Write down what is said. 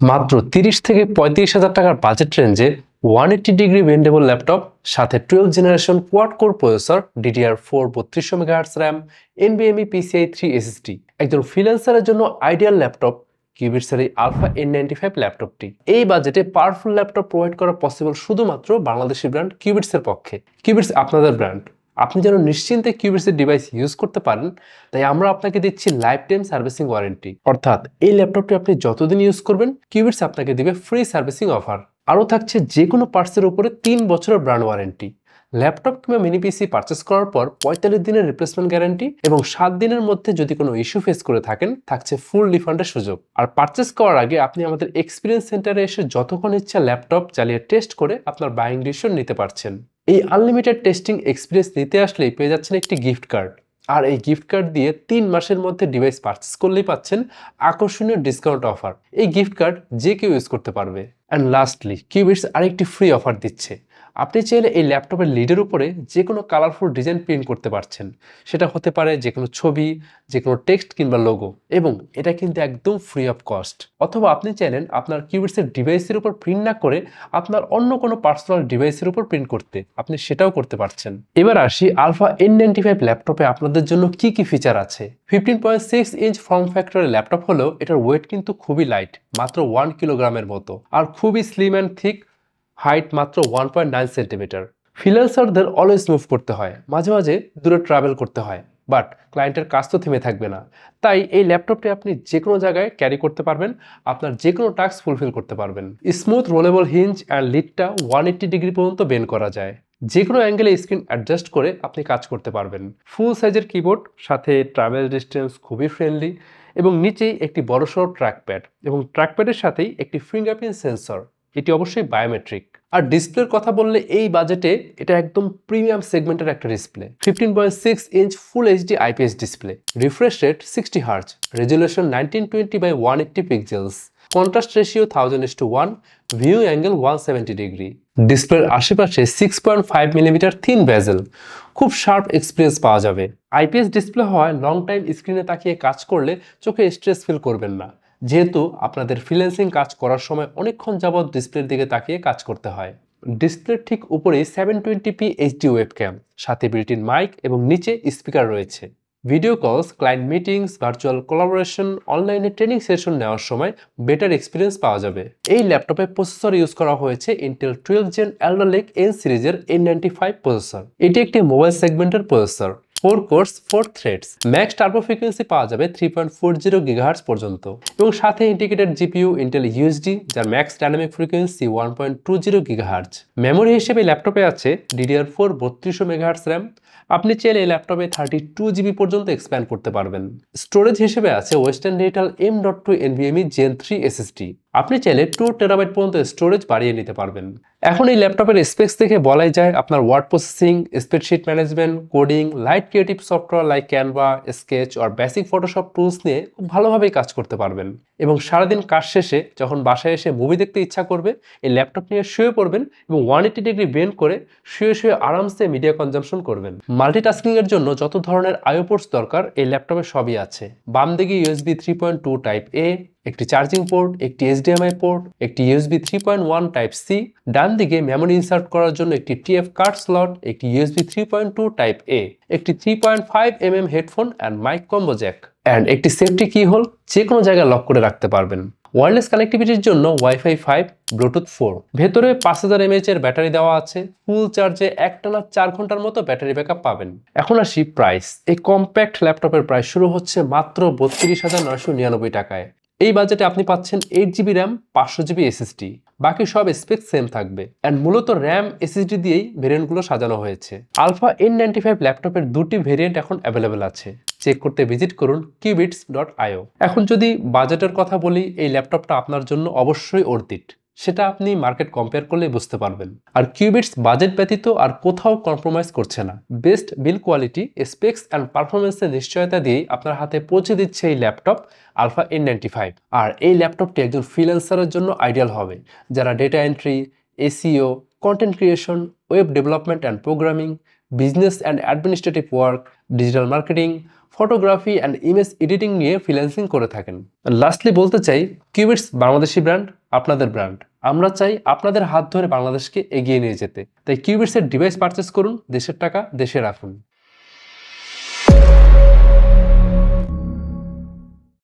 মাত্র 30 থেকে 35,000 টাকার বাজেট রেঞ্জে 180 ডিগ্রি বেন্ডেবল ল্যাপটপ সাথে 12 generation quad core processor, DDR4 3200 megahertz RAM, NVMe PCIe 3 SSD, একজন ফ্রিল্যান্সারের জন্য আইডিয়াল ল্যাপটপ কিউবিটসের এই আলফা N95 ল্যাপটপটি। এই বাজেটে পাওয়ারফুল ল্যাপটপ প্রোভাইড করা পসিবল শুধুমাত্র বাংলাদেশি ব্র্যান্ড কিউবিটসের পক্ষে। কিউবিটস আপনাদের ব্র্যান্ড, আপনি যেন নিশ্চিন্তে কিউবিটসের ডিভাইস ইউজ করতে পারেন, তাই আমরা আপনাকে দিচ্ছি লাইফ টাইম সার্ভিসিং ওয়ারেন্টি। অর্থাৎ এই ল্যাপটপটি আপনি যতদিন ইউজ করবেন, কিউবিটস আপনাকে দিবে ফ্রি সার্ভিসিং অফার। আরও থাকছে যে কোনো পার্টসের উপরে 3 বছরের ব্র্যান্ড ওয়ারেন্টি। ল্যাপটপ কিংবা মিনি পিসি পারচেস করার পর 45 দিনের রিপ্লেসমেন্ট গ্যারান্টি এবং 7 দিনের মধ্যে যদি কোনো ইস্যু ফেস করে থাকেন, থাকছে ফুল রিফান্ডের সুযোগ। আর পারচেস করার আগে আপনি আমাদের এক্সপিরিয়েন্স সেন্টারে এসে যতক্ষণ ইচ্ছা ল্যাপটপ চালিয়ে টেস্ট করে আপনার বাইং ডিসিশন নিতে পারছেন। এই আনলিমিটেড টেস্টিং এক্সপিরিয়েন্স নিতে আসলেই পেয়ে যাচ্ছেন একটি গিফট কার্ড। আর এই গিফট কার্ড দিয়ে 3 মাসের মধ্যে ডিভাইস পারচেস করলেই পাচ্ছেন আকর্ষণীয় ডিসকাউন্ট অফার। এই গিফট কার্ড যে কেউ ইউজ করতে পারবে। অ্যান্ড লাস্টলি, কিউবিটস আরেকটি ফ্রি অফার দিচ্ছে। আপনি চাইলে এই ল্যাপটপের লিডের উপরে যে কোনো কালারফুল ডিজাইন প্রিন্ট করতে পারছেন। সেটা হতে পারে যে কোনো ছবি, যে কোনো টেক্সট কিংবা লোগো, এবং এটা কিন্তু একদম ফ্রি অফ কস্ট। অথবা আপনি চাইলেন আপনার কিউবিটসের ডিভাইসের উপর প্রিন্ট না করে আপনার অন্য কোনো পার্সোনাল ডিভাইসের উপর প্রিন্ট করতে, আপনি সেটাও করতে পারছেন। এবার আসি আলফা N95 ল্যাপটপে আপনাদের জন্য কি কি ফিচার আছে। 15.6 ইঞ্চ ফর্ম ফ্যাক্টরের ল্যাপটপ হলেও এটার ওয়েট কিন্তু খুবই লাইট, মাত্র 1 কিলোগ্রামের মতো, আর খুবই স্লিম অ্যান্ড থিক, হাইট মাত্র 1.9 সেন্টিমিটার। ফ্রিল্যান্সারদের অলওয়েজ মুভ করতে হয়, মাঝে মাঝে দূরে ট্রাভেল করতে হয়, বাট ক্লায়েন্টের কাজ তো থেমে থাকবে না। তাই এই ল্যাপটপটি আপনি যে কোনো জায়গায় ক্যারি করতে পারবেন, আপনার যে কোনো টাস্ক ফুলফিল করতে পারবেন। স্মুথ রোলেবল হিঞ্জ অ্যান্ড লিডটা 180 ডিগ্রি পর্যন্ত বেন্ড করা যায়। যে কোনো অ্যাঙ্গেলে স্ক্রিন অ্যাডজাস্ট করে আপনি কাজ করতে পারবেন। ফুল সাইজের কিবোর্ড, সাথে ট্রাভেল ডিস্টেন্স খুবই ফ্রেন্ডলি, এবং নিচেই একটি বড়সড় ট্র্যাকপ্যাড, এবং ট্র্যাকপ্যাডের সাথেই একটি ফিঙ্গারপ্রিন্ট সেন্সর, এটি অবশ্যই বায়োমেট্রিক। আর ডিসপ্লের কথা বললে এই বাজেটে এটা একদম প্রিমিয়াম সেগমেন্টের একটা display. 15.6 inch full HD IPS display, refresh rate 60 hertz, resolution 1920x180 pixels, contrast ratio 1000:1, view angle 170 degree. ডিসপ্লের আশেপাশে 6.5 মিলিমিটার থিন বেজেল, খুব শার্প এক্সপিরিয়েন্স পাওয়া যাবে। IPS ডিসপ্লে হওয়ায় লং টাইম স্ক্রিনে তাকিয়ে কাজ করলে চোখে স্ট্রেস ফিল করবেন না, যেহেতু আপনাদের ফ্রিল্যান্সিং কাজ করার সময় অনেকক্ষণ যাবৎ ডিসপ্লের দিকে তাকিয়ে কাজ করতে হয়। ডিসপ্লের ঠিক উপরেই 720p HD ওয়েবক্যাম, সাথে বিল্ট ইন মাইক এবং নিচে স্পিকার রয়েছে। ভিডিও কলস, ক্লায়েন্ট মিটিংস, ভার্চুয়াল কোলাবোরেশন, অনলাইনে ট্রেনিং সেশন নেওয়ার সময় বেটার এক্সপিরিয়েন্স পাওয়া যাবে। এই ল্যাপটপে প্রসেসর ইউজ করা হয়েছে Intel 12 Gen Alder Lake N সিরিজের N95 প্রসেসর। এটি একটি মোবাইল সেগমেন্টের processor, 4 course 4 threads, max turbo frequency পাওয়া যাবে 3.40 GHz পর্যন্ত, এবং সাথে ইন্টিগ্রেটেড জিপিইউ ইন্টেল UHD, যার max dynamic frequency 1.20 GHz। Memory হিসেবে ল্যাপটপে আছে DDR4 3200 মেগাহার্টজ র্যাম। আপনি চাইলে এই ল্যাপটপে 32 GB পর্যন্ত এক্সপ্যান্ড করতে পারবেন। স্টোরেজ হিসেবে আছে western digital M.2 NVMe Gen 3 SSD। আপনি চাইলে 2 টেরাবাইট পর্যন্ত স্টোরেজ বাড়িয়ে নিতে পারবেন। এখন এই ল্যাপটপের স্পেক্স দেখে বলাই যায় আপনার word processing, spreadsheet management, coding, light creative software like Canva, sketch আর বেসিক ফটোশপ টুলস নিয়ে খুব ভালোভাবেই কাজ করতে পারবেন। এবং সারাদিন কাজ শেষে যখন বাসায় এসে মুভি দেখতে ইচ্ছা করবে, এই ল্যাপটপ নিয়ে শুয়ে পড়বেন এবং 180 ডিগ্রি বেন্ড করে শুয়ে শুয়ে আরামসে মিডিয়া কনজাম্পশন করবেন। মাল্টিটাস্কিং এর জন্য যত ধরনের আইও পোর্টস দরকার এই ল্যাপটপে সবই আছে। বাম দিকে USB 3.2 টাইপ A, একটি চার্জিং পোর্ট, একটি HDMI পোর্ট, একটি USB 3.1 টাইপ C, ডান দিকে মেমোরি ইনসার্ট করার জন্য একটি TF কার্ড স্লট, একটি USB 3.2 টাইপ A, একটি 3.5mm headphone and mic combo jack, and একটি সেফটি কি হোল, যে কোনো জায়গায় লক করে রাখতে পারবেন। ওয়্যারলেস কানেক্টিভিটির জন্য Wi-Fi 5, ব্লুটুথ 4। ভেতরে 5000 mAh এর ব্যাটারি দেওয়া আছে। ফুল চার্জে একটানা 4 ঘন্টার মতো ব্যাটারি ব্যাকআপ পাবেন। এখন আসি প্রাইস। এই কম্প্যাক্ট ল্যাপটপের প্রাইস শুরু হচ্ছে মাত্র 32,999 টাকায়। এই বাজেটে আপনি পাচ্ছেন 8GB র্যাম, 500GB SSD, বাকি সব স্পেক সেম থাকবে। অ্যান্ড মূলত র্যাম SSD দিয়েই ভেরিয়েন্টগুলো সাজানো হয়েছে। আলফা N95 ল্যাপটপের 2টি ভেরিয়েন্ট এখন অ্যাভেলেবেল আছে। চেক করতে ভিজিট করুন qubits.io। এখন যদি বাজেটের কথা বলি, এই ল্যাপটপটা আপনার জন্য অবশ্যই ওর্থ ইট, সেটা আপনি মার্কেট কম্পেয়ার করলেই বুঝতে পারবেন। আর কিউবিটস বাজেট ব্যতীত আর কোথাও কম্প্রোমাইজ করছে না। Best bill quality, specs and পারফরমেন্সের নিশ্চয়তা দিয়েই আপনার হাতে পৌঁছে দিচ্ছে এই ল্যাপটপ আলফা N95। আর এই ল্যাপটপটি একজন ফ্রিল্যান্সারের জন্য আইডিয়াল হবে, যারা data entry, SEO, content creation, web development and programming, business and administrative work, digital marketing, photography and image editing নিয়ে ফ্রিল্যান্সিং করে থাকেন। লাস্টলি বলতে চাই, কিউবিটস বাংলাদেশি ব্র্যান্ড, আপনাদের ব্র্যান্ড। আমরা চাই আপনাদের হাত ধরে বাংলাদেশকে এগিয়ে নিয়ে যেতে। তাই কিউবিটসের ডিভাইস পারচেস করুন, দেশের টাকা দেশে রাখুন।